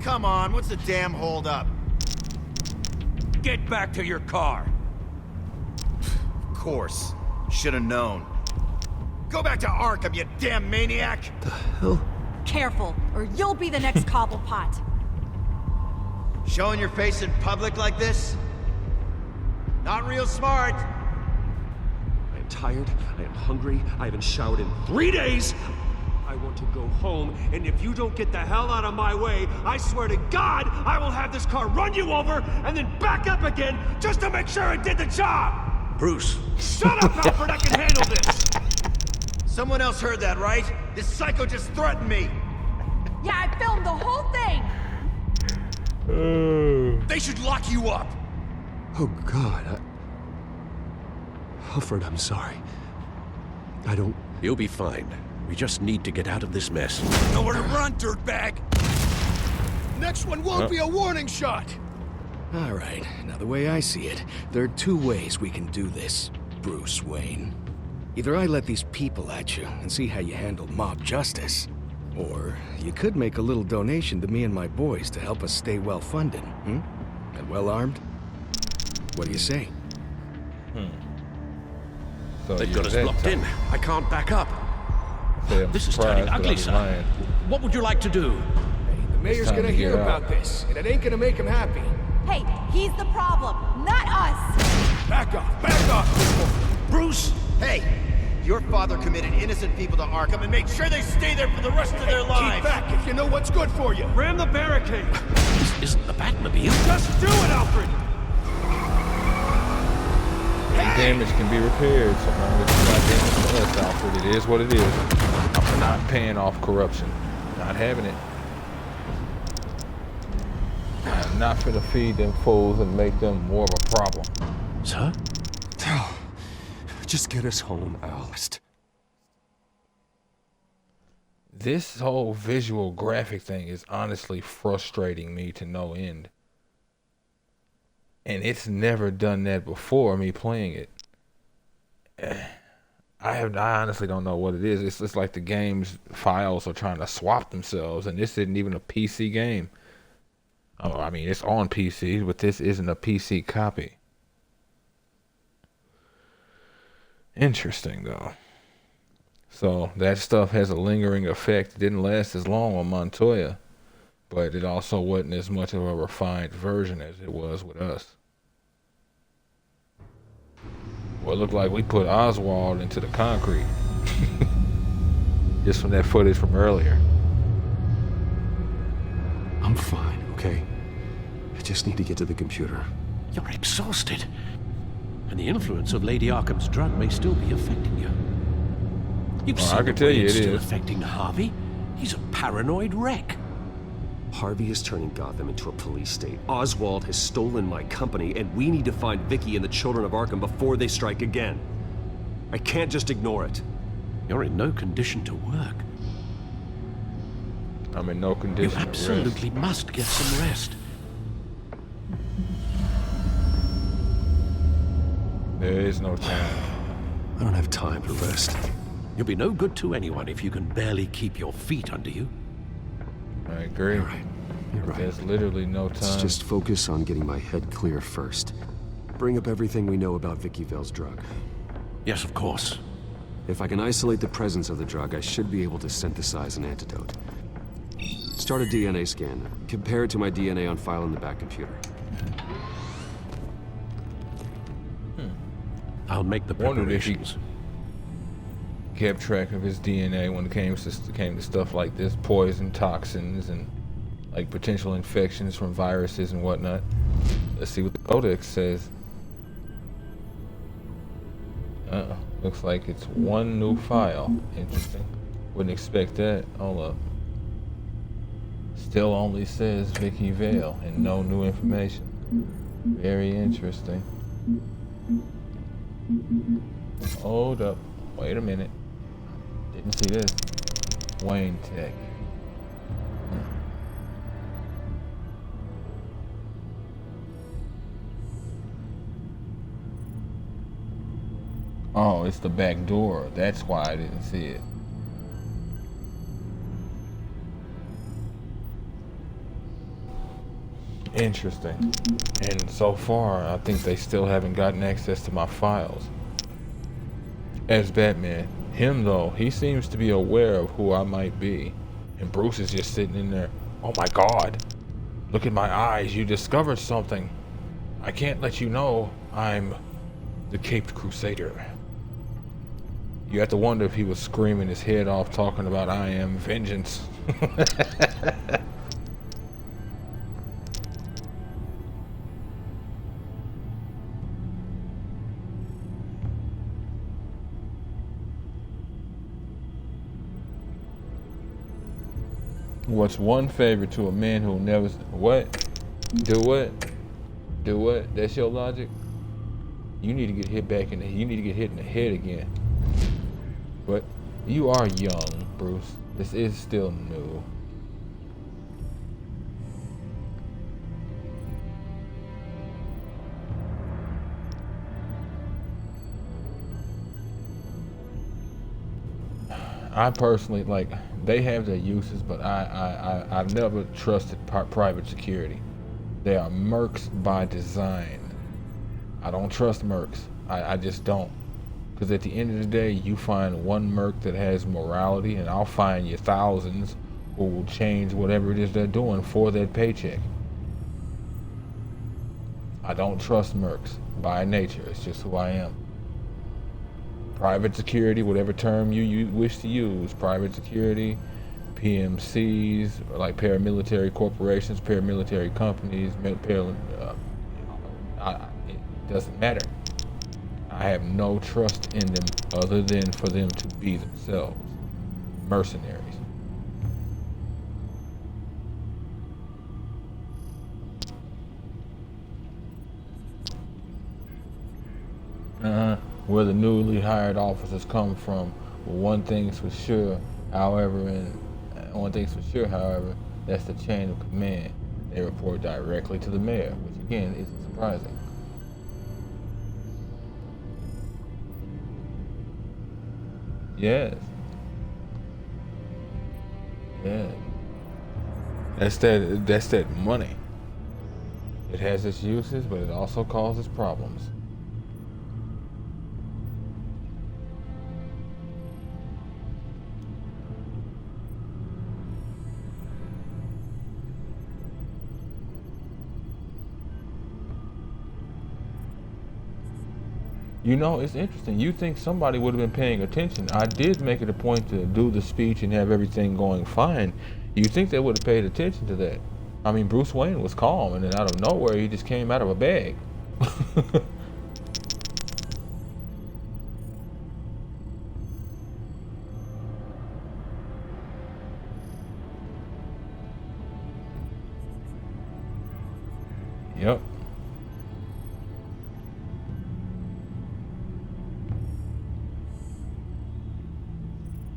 Come on, what's the damn holdup? Get back to your car. Of course. Should have known. Go back to Arkham, you damn maniac! The hell? Careful, or you'll be the next Cobblepot. Showing your face in public like this? Not real smart. I am tired, I am hungry, I haven't showered in 3 days! I want to go home, and if you don't get the hell out of my way, I swear to God, I will have this car run you over, and then back up again, just to make sure it did the job! Bruce. Shut up, Alfred, I can handle this! Someone else heard that, right? This psycho just threatened me! Yeah, I filmed the whole thing! They should lock you up! Oh, God, Alfred, I'm sorry. I don't... You'll be fine. We just need to get out of this mess. Nowhere to run, dirtbag! Next one won't be a warning shot! All right, now the way I see it, there are 2 ways we can do this, Bruce Wayne. Either I let these people at you and see how you handle mob justice, or you could make a little donation to me and my boys to help us stay well-funded, hmm? And well-armed? What do you say? So they've got us blocked in. I can't back up. This is turning ugly, sir. What would you like to do? The mayor's gonna hear about this, and it ain't gonna make him happy. Hey, he's the problem, not us! Back off! Bruce! Hey! Your father committed innocent people to Arkham and made sure they stay there for the rest of their lives! Keep back if you know what's good for you! Ram the barricade! This isn't the Batmobile. Just do it, Alfred! And damage can be repaired, so long as it's not damage to us, Alfred. It is what it is. I'm not paying off corruption. Not having it. I'm not finna feed them fools and make them more of a problem. Sir? Just get us home, Al. This whole visual graphic thing is honestly frustrating me to no end. And it's never done that before me playing it. I honestly don't know what it is. It's just like the game's files are trying to swap themselves, and this isn't even a PC game. Oh, I mean, it's on PC, but this isn't a PC copy. Interesting, though. So that stuff has a lingering effect. It didn't last as long on Montoya, but it also wasn't as much of a refined version as it was with us. Well, it looked like we put Oswald into the concrete. Just from that footage from earlier. I'm fine, okay? I just need to get to the computer. You're exhausted. And the influence of Lady Arkham's drug may still be affecting you. You've seen I can tell you it's it still is. affecting Harvey. He's a paranoid wreck. Harvey is turning Gotham into a police state. Oswald has stolen my company, and we need to find Vicky and the children of Arkham before they strike again. I can't just ignore it. You're in no condition to work. I'm in no condition You to absolutely rest. must get some rest. There is no time. I don't have time to rest. You'll be no good to anyone if you can barely keep your feet under you. I agree. You're right. You're right. There's literally no time. Let's just focus on getting my head clear first. Bring up everything we know about Vicky Vale's drug. Yes, of course. If I can isolate the presence of the drug, I should be able to synthesize an antidote. Start a DNA scan. Compare it to my DNA on file in the back computer. I'll make the Wondered if he preparations. kept track of his DNA when it came to stuff like this, poison, toxins, and like potential infections from viruses and whatnot. Let's see what the codex says. Looks like it's one new file. Interesting. Wouldn't expect that. Hold up. Still only says Vicky Vale and no new information. Very interesting. Hold up. Wait a minute. Didn't see this. Wayne Tech. Oh, it's the back door. That's why I didn't see it. Interesting. And so far, I think they still haven't gotten access to my files. As Batman. Him, though, he seems to be aware of who I might be. And Bruce is just sitting in there. Oh my God. Look at my eyes. You discovered something. I can't let you know I'm the Caped Crusader. You have to wonder if he was screaming his head off talking about I am vengeance. What's one favor to a man who never... What? Do what? Do what? That's your logic? You need to get hit back in the... You need to get hit in the head again. But you are young, Bruce. This is still new. I personally, like, they have their uses, but I've never trusted private security. They are mercs by design. I don't trust mercs. I just don't. Because at the end of the day, you find one merc that has morality, and I'll find you thousands who will change whatever it is they're doing for that paycheck. I don't trust mercs by nature. It's just who I am. Private security, whatever term you wish to use, private security, PMCs, or like paramilitary corporations, paramilitary companies, it doesn't matter. I have no trust in them other than for them to be themselves. Mercenaries. Where the newly hired officers come from, one thing's for sure, however, that's the chain of command. They report directly to the mayor, which again isn't surprising. Yes. Yeah. That's that money. It has its uses, but it also causes problems. You know, it's interesting. You think somebody would have been paying attention. I did make it a point to do the speech and have everything going fine. You think they would have paid attention to that? I mean, Bruce Wayne was calm, and then out of nowhere, he just came out of a bag. Yep.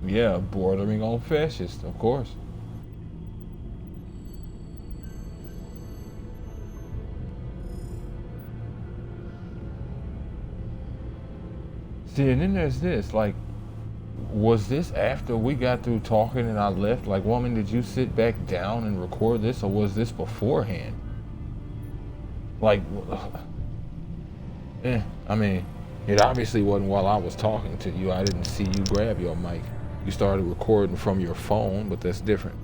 Yeah, bordering on fascist, of course. See, and then there's this, like, was this after we got through talking and I left? Like, woman, did you sit back down and record this, or was this beforehand? Like, I mean, it obviously wasn't while I was talking to you. I didn't see you grab your mic. You started recording from your phone, but that's different.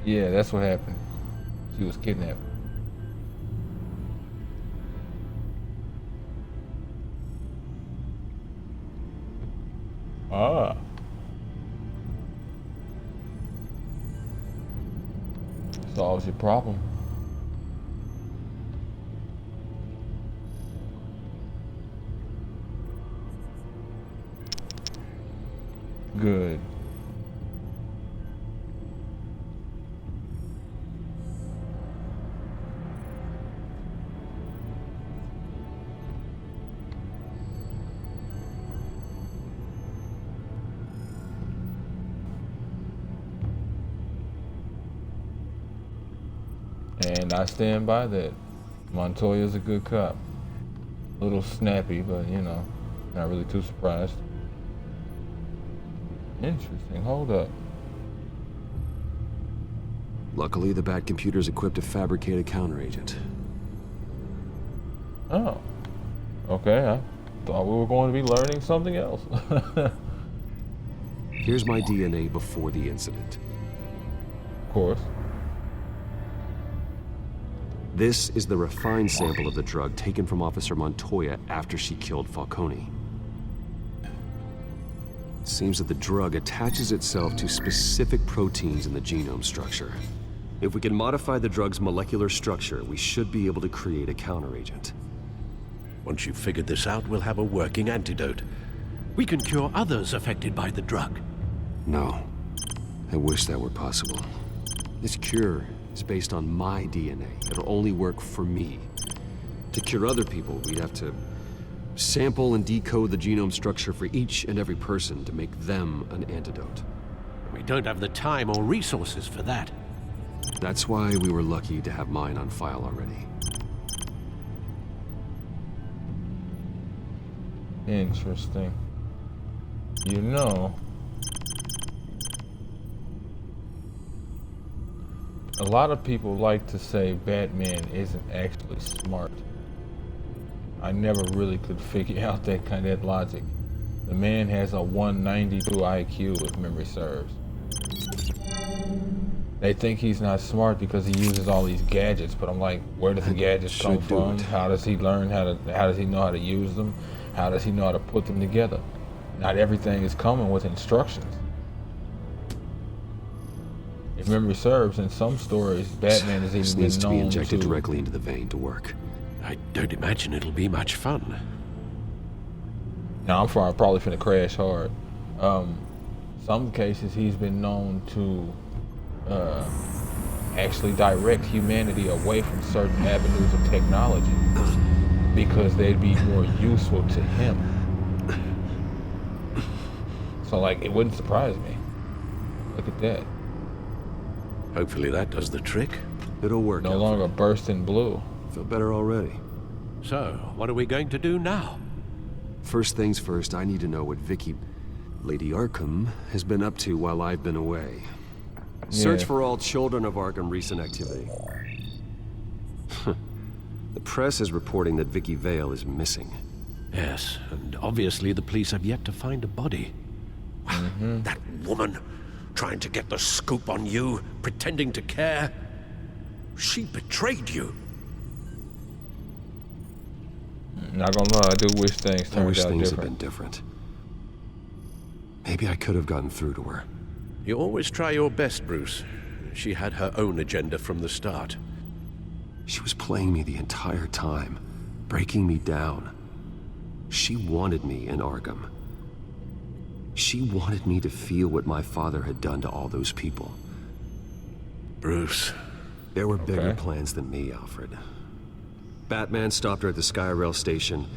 Yeah, that's what happened. She was kidnapped. Ah. Solves your problem. Good. And I stand by that. Montoya's a good cop. A little snappy, but you know, not really too surprised. Interesting. Hold up. Luckily, the Bat computer's equipped to fabricate a counteragent. Oh. Okay, I thought we were going to be learning something else. Here's my DNA before the incident. Of course. This is the refined sample of the drug taken from Officer Montoya after she killed Falcone. It seems that the drug attaches itself to specific proteins in the genome structure. If we can modify the drug's molecular structure, we should be able to create a counteragent. Once you've figured this out, we'll have a working antidote. We can cure others affected by the drug. No. I wish that were possible. This cure is based on my DNA. It'll only work for me. To cure other people, we'd have to sample and decode the genome structure for each and every person to make them an antidote. We don't have the time or resources for that. That's why we were lucky to have mine on file already. Interesting. You know, a lot of people like to say Batman isn't actually smart. I never really could figure out that logic. The man has a 192 IQ, if memory serves. They think he's not smart because he uses all these gadgets, but I'm like, where does the gadgets come from? How does he learn how does he know how to use them? How does he know how to put them together? Not everything is coming with instructions. If memory serves, in some stories, Batman is even needs been known to be injected directly into the vein to work. I don't imagine it'll be much fun. Now, I'm probably finna crash hard. Some cases he's been known to actually direct humanity away from certain avenues of technology because they'd be more useful to him. So, like, it wouldn't surprise me. Look at that. Hopefully that does the trick. It'll work. No longer bursting blue. Feel better already. So, what are we going to do now? First things first, I need to know what Lady Arkham, has been up to while I've been away. Search for all children of Arkham recent activity. The press is reporting that Vicky Vale is missing. Yes, and obviously the police have yet to find a body. That woman, trying to get the scoop on you, pretending to care. She betrayed you. Not gonna lie, I do wish things turned out different. I wish things had been different. Maybe I could have gotten through to her. You always try your best, Bruce. She had her own agenda from the start. She was playing me the entire time, breaking me down. She wanted me in Arkham. She wanted me to feel what my father had done to all those people. Bruce. There were bigger plans than me, Alfred. Batman stopped her at the Skyrail station,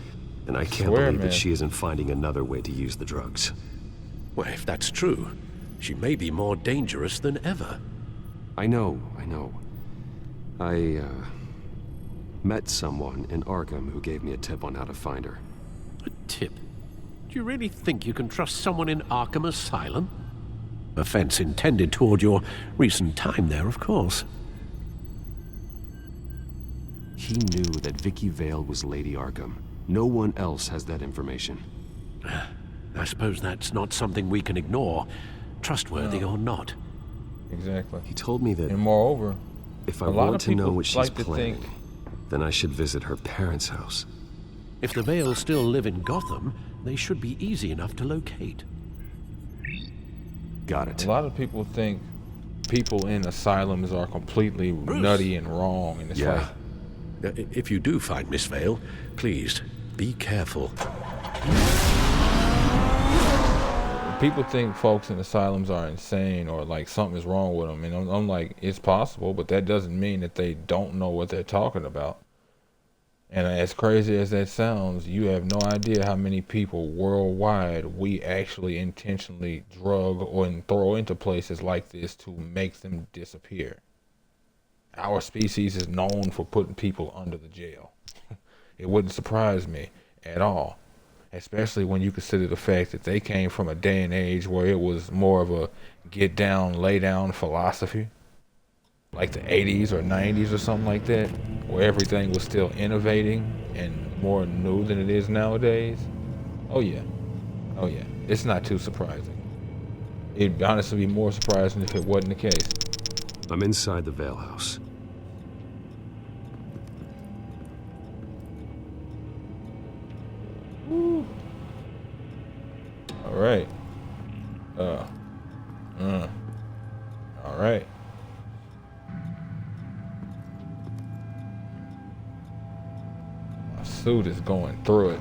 and I can't believe that she isn't finding another way to use the drugs. Well, if that's true, she may be more dangerous than ever. I know. Met someone in Arkham who gave me a tip on how to find her. A tip? Do you really think you can trust someone in Arkham Asylum? Offense intended toward your recent time there, of course. He knew that Vicky Vale was Lady Arkham. No one else has that information. I suppose that's not something we can ignore, trustworthy or not. Exactly. He told me that... And moreover, if I a lot want of to know people what she's like to planning, think... then I should visit her parents' house. If the Vales still live in Gotham, they should be easy enough to locate. Got it. A lot of people think people in asylums are completely nutty and wrong, and it's like... If you do find Miss Vale, please, be careful. People think folks in asylums are insane or like something is wrong with them, and I'm like, it's possible, but that doesn't mean that they don't know what they're talking about. And as crazy as that sounds, you have no idea how many people worldwide we actually intentionally drug or throw into places like this to make them disappear. Our species is known for putting people under the jail. It wouldn't surprise me at all, especially when you consider the fact that they came from a day and age where it was more of a get down, lay down philosophy, like the 80s or 90s or something like that, where everything was still innovating and more new than it is nowadays. Oh yeah, it's not too surprising. It'd honestly be more surprising if it wasn't the case. I'm inside the Vale house. Woo. All right. All right. My suit is going through it.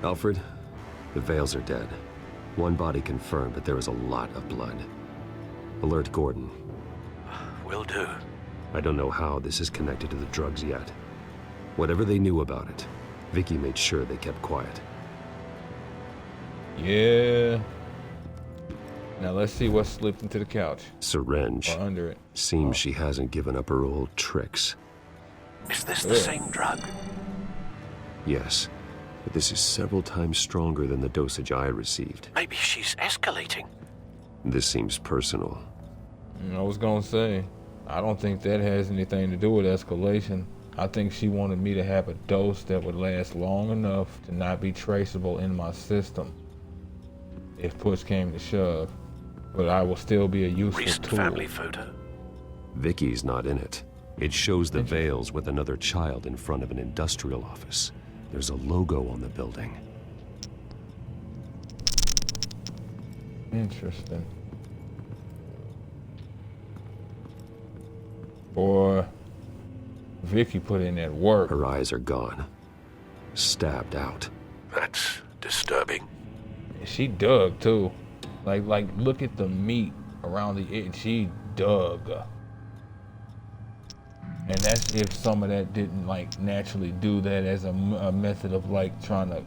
Alfred, the Vales are dead. One body confirmed, but there is a lot of blood. Alert Gordon. Will do. I don't know how this is connected to the drugs yet. Whatever they knew about it, Vicky made sure they kept quiet. Yeah. Now let's see what slipped into the couch. Syringe. Or under it. Seems she hasn't given up her old tricks. Is this the same drug? Yes, but this is several times stronger than the dosage I received. Maybe she's escalating. This seems personal. I was gonna say, I don't think that has anything to do with escalation. I think she wanted me to have a dose that would last long enough to not be traceable in my system if push came to shove, but I will still be a useful Recent tool. family photo. Vicky's not in it. It shows the Vales with another child in front of an industrial office. There's a logo on the building. Interesting. Boy, Vicky put in that work. Her eyes are gone. Stabbed out. That's disturbing. She dug too. Like look at the meat around the edge. She dug. And that's if some of that didn't like naturally do that as a method of like trying to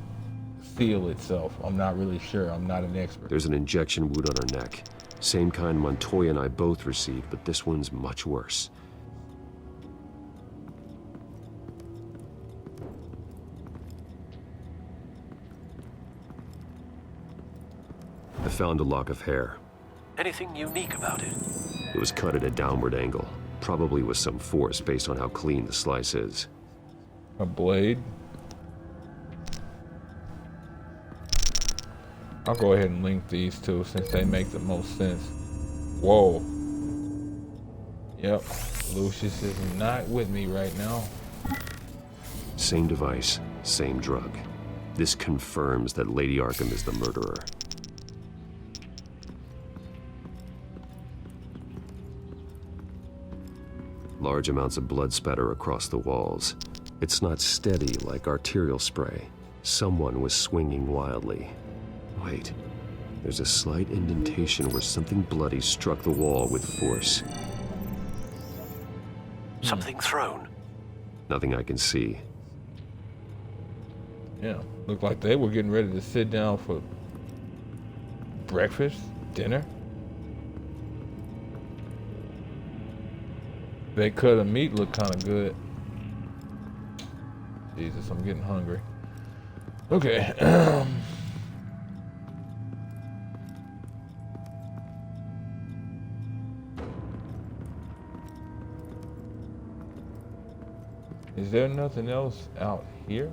seal itself. I'm not really sure. I'm not an expert. There's an injection wound on her neck. Same kind Montoya and I both received, but this one's much worse. I found a lock of hair. Anything unique about it? It was cut at a downward angle, probably with some force based on how clean the slice is. A blade? I'll go ahead and link these two since they make the most sense. Whoa. Yep, Lucius is not with me right now. Same device, same drug. This confirms that Lady Arkham is the murderer. Large amounts of blood spatter across the walls. It's not steady like arterial spray. Someone was swinging wildly. Wait, there's a slight indentation where something bloody struck the wall with force. Something thrown? Nothing I can see. Yeah, looked like they were getting ready to sit down for breakfast, dinner. That cut of meat looked kind of good. Jesus, I'm getting hungry. Okay. Is there nothing else out here?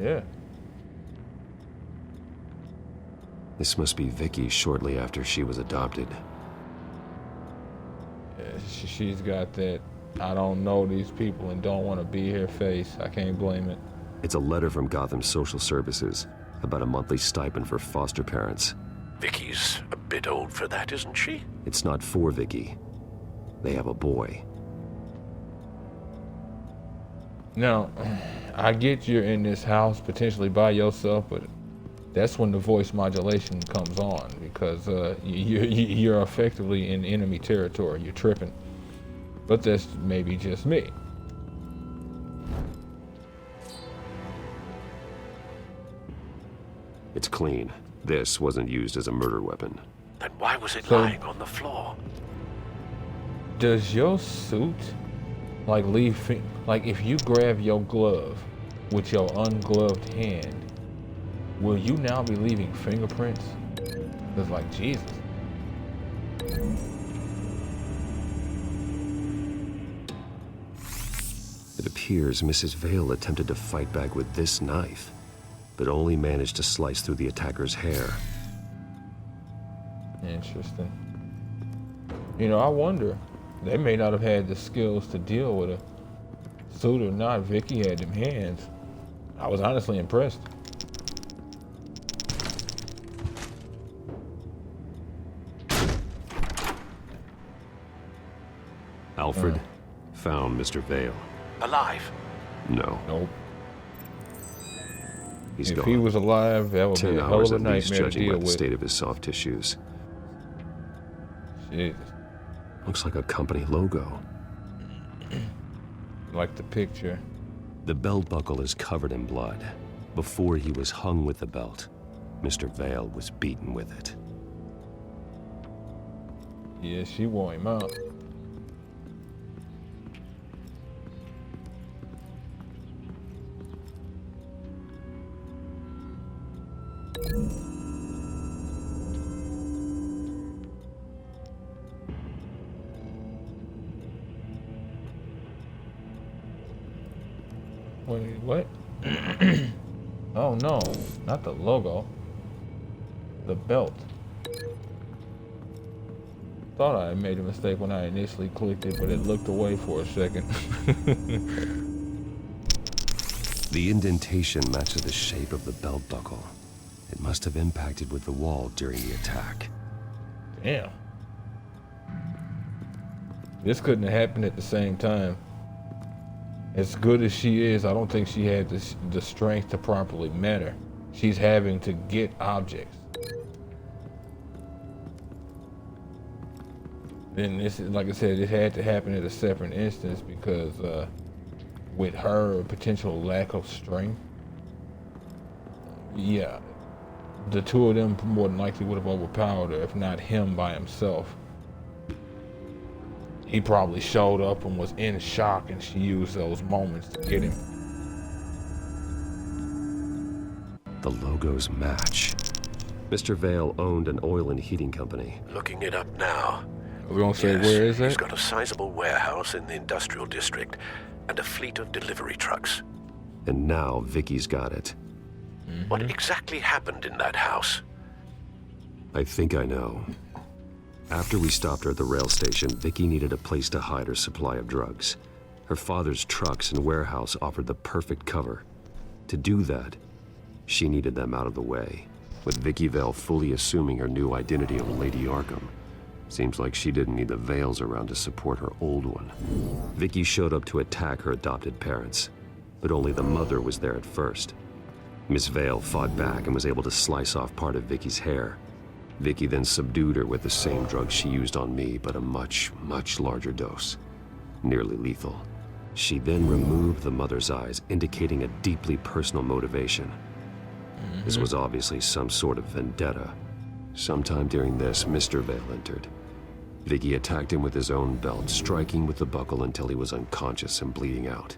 Yeah. This must be Vicky shortly after she was adopted. Yeah, she's got that I don't know these people and don't want to be here face. I can't blame it. It's a letter from Gotham Social Services about a monthly stipend for foster parents. Vicky's a bit old for that, isn't she? It's not for Vicky. They have a boy. Now, I get you're in this house potentially by yourself, but that's when the voice modulation comes on, because you're effectively in enemy territory. You're tripping. But that's maybe just me. It's clean. This wasn't used as a murder weapon. Then why was it So- lying on the floor? Does your suit, like, like, if you grab your glove with your ungloved hand, will you now be leaving fingerprints? It's like, Jesus. It appears Mrs. Vale attempted to fight back with this knife, but only managed to slice through the attacker's hair. Interesting. You know, I wonder, they may not have had the skills to deal with a suit or not. Vicky had them hands. I was honestly impressed. Alfred found Mr. Vale. Alive? No. Nope. He's If gone. he was alive, that would 10 be a hell hours of a at least, nightmare to judging by deal the with. state of his soft tissues. Jesus. Looks like a company logo. Like the picture. The belt buckle is covered in blood. Before he was hung with the belt, Mr. Vale was beaten with it. Yeah, she wore him out. Wait, what? Oh no, not the logo. The belt. Thought I had made a mistake when I initially clicked it, but it looked away for a second. The indentation matches the shape of the belt buckle. It must have impacted with the wall during the attack. Damn. This couldn't have happened at the same time. As good as she is, I don't think she had the strength to properly met her. She's having to get objects. Then this is, like I said, it had to happen at a separate instance because with her potential lack of strength, yeah, the two of them more than likely would have overpowered her, if not him by himself. He probably showed up and was in shock, and she used those moments to get him. The logos match. Mr. Vale owned an oil and heating company. Looking it up now. We're gonna say, Yes, where is He's it? got a sizable warehouse in the industrial district and a fleet of delivery trucks. And now Vicky's got it. What exactly happened in that house? I think I know. After we stopped her at the rail station, Vicky needed a place to hide her supply of drugs. Her father's trucks and warehouse offered the perfect cover. To do that, she needed them out of the way. With Vicky Vale fully assuming her new identity of Lady Arkham, seems like she didn't need the Vales around to support her old one. Vicky showed up to attack her adopted parents, but only the mother was there at first. Miss Vale fought back and was able to slice off part of Vicky's hair. Vicky then subdued her with the same drug she used on me, but a much, much larger dose. Nearly lethal. She then removed the mother's eyes, indicating a deeply personal motivation. This was obviously some sort of vendetta. Sometime during this, Mr. Vale entered. Vicky attacked him with his own belt, striking with the buckle until he was unconscious and bleeding out.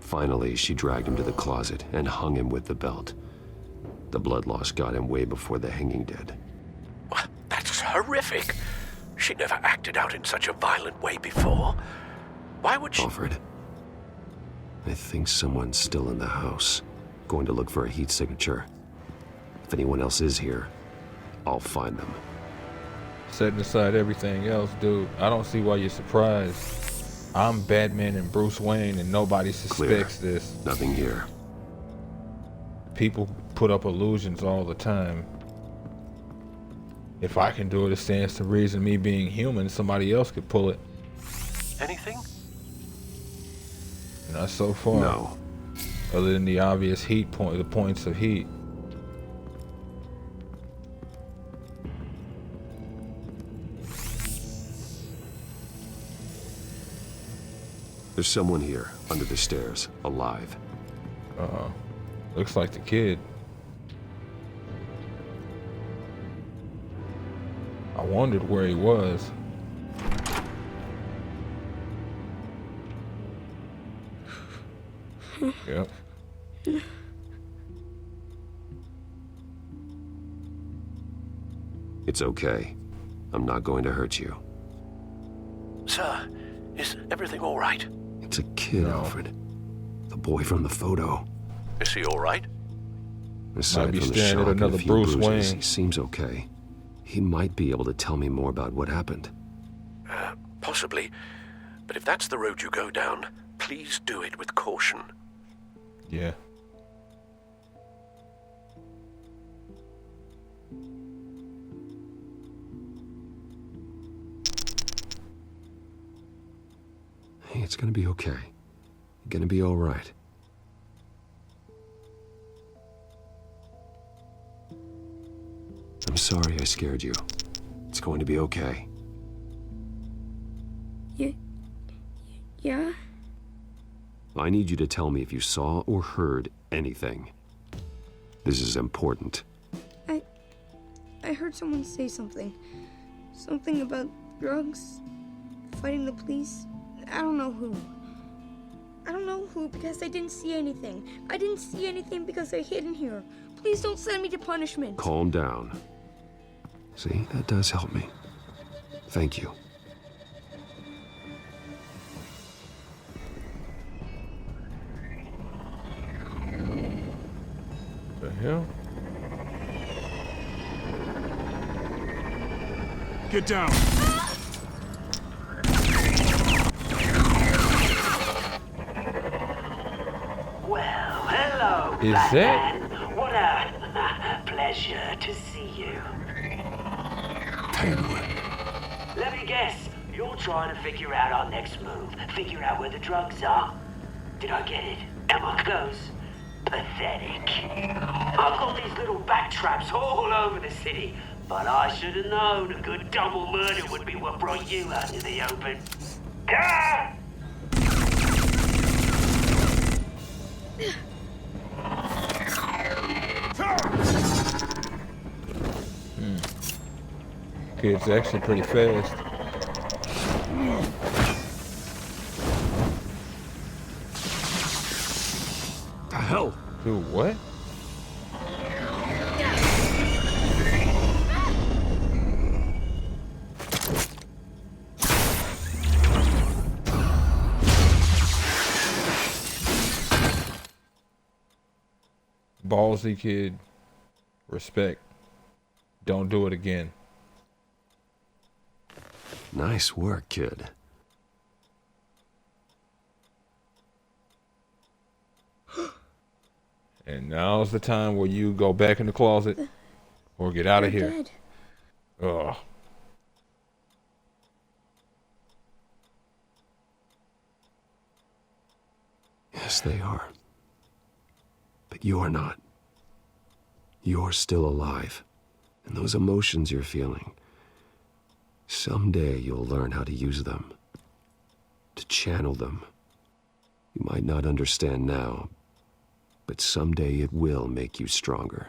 Finally, she dragged him to the closet and hung him with the belt. The blood loss got him way before the hanging did. That's horrific. She never acted out in such a violent way before. Why would she... Alfred, I think someone's still in the house. Going to look for a heat signature. If anyone else is here, I'll find them. Setting aside everything else, dude, I don't see why you're surprised. I'm Batman and Bruce Wayne and nobody suspects this. Nothing here. People put up illusions all the time. If I can do it, it stands to reason me being human, somebody else could pull it. Anything? Not so far. No. Other than the obvious heat point, the points of heat. There's someone here, under the stairs, alive. Looks like the kid. I wondered where he was. Yep. It's okay. I'm not going to hurt you. Sir, is everything all right? It's a kid, Alfred. The boy from the photo. Is he all right? Aside be from the staring at shock and another a few Bruce bruises, Wayne. he seems okay. He might be able to tell me more about what happened. Possibly. But if that's the road you go down, please do it with caution. Yeah. Hey, it's gonna be okay. You're gonna be all right. I'm sorry I scared you. It's going to be okay. Yeah? I need you to tell me if you saw or heard anything. This is important. I heard someone say something. Something about drugs, fighting the police. I don't know who. I don't know who because I didn't see anything. I didn't see anything because they're hidden here. Please don't send me to punishment. Calm down. See, that does help me. Thank you. The hell? Get down. Well, hello, Is Batman. What a pleasure to see you. Let me guess. You're trying to figure out our next move. Figure out where the drugs are. Did I get it? Am I close? Pathetic. I've got these little bat traps all over the city, but I should have known a good double murder would be what brought you out in the open. Ah! Kid's actually pretty fast. The hell? Dude, what? Ballsy kid. Respect. Don't do it again. Nice work, kid. And now's the time where you go back in the closet or get out of here. Dead. Ugh. Yes, they are. But you're not. You're still alive. And those emotions you're feeling, someday you'll learn how to use them. To channel them. You might not understand now, but someday it will make you stronger.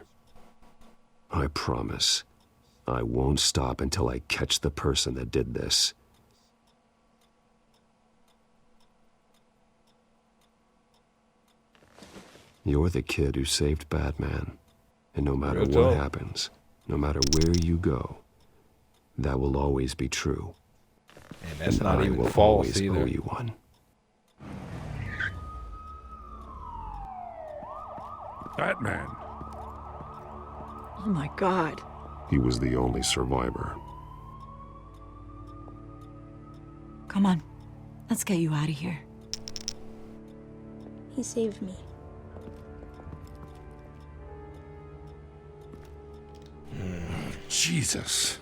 I promise. I won't stop until I catch the person that did this. You're the kid who saved Batman. And no matter what happens, no matter where you go, that will always be true. And that's and not I even will false always either. owe you one. Batman. Oh my God. He was the only survivor. Come on. Let's get you out of here. He saved me. Jesus.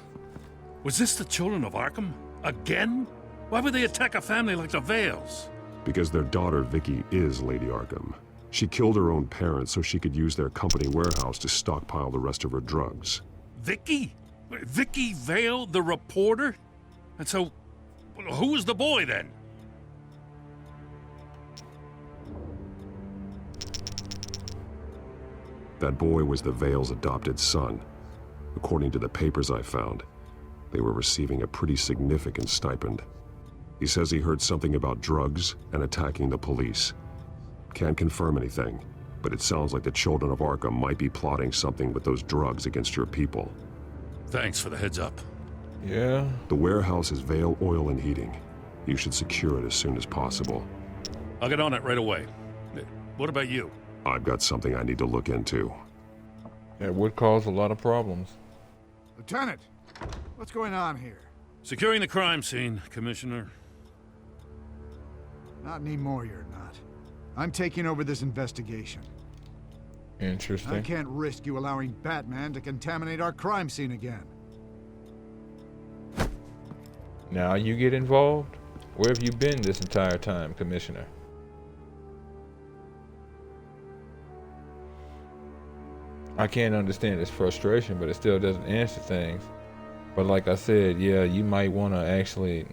Was this the children of Arkham? Again? Why would they attack a family like the Vales? Because their daughter, Vicky, is Lady Arkham. She killed her own parents so she could use their company warehouse to stockpile the rest of her drugs. Vicky? Vicky Vale, the reporter? And so, who was the boy then? That boy was the Vale's adopted son. According to the papers I found, they were receiving a pretty significant stipend. He says he heard something about drugs and attacking the police. Can't confirm anything, but it sounds like the children of Arkham might be plotting something with those drugs against your people. Thanks for the heads up. Yeah. The warehouse is Vale Oil and Heating. You should secure it as soon as possible. I'll get on it right away. What about you? I've got something I need to look into. That would cause a lot of problems. Lieutenant, what's going on here? Securing the crime scene, Commissioner. Not anymore, you're not. I'm taking over this investigation. Interesting. I can't risk you allowing Batman to contaminate our crime scene again. Now you get involved? Where have you been this entire time, Commissioner? I can't understand his frustration, but it still doesn't answer things. But like I said, yeah, you might want to actually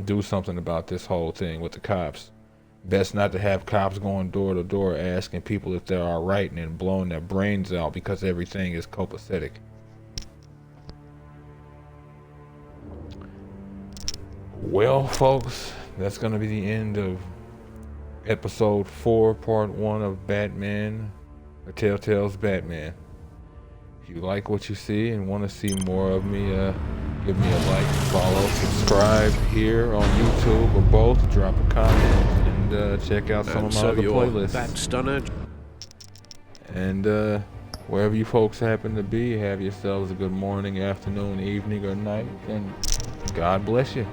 do something about this whole thing with the cops. Best not to have cops going door to door asking people if they're alright and then blowing their brains out because everything is copacetic. Well, folks, that's going to be the end of episode 4, part 1 of Batman, or Telltale's Batman. If you like what you see and want to see more of me, give me a like, follow, subscribe here on YouTube or both. Drop a comment and check out some of my other playlists. Bat stunner. And wherever you folks happen to be, have yourselves a good morning, afternoon, evening, or night, and God bless you.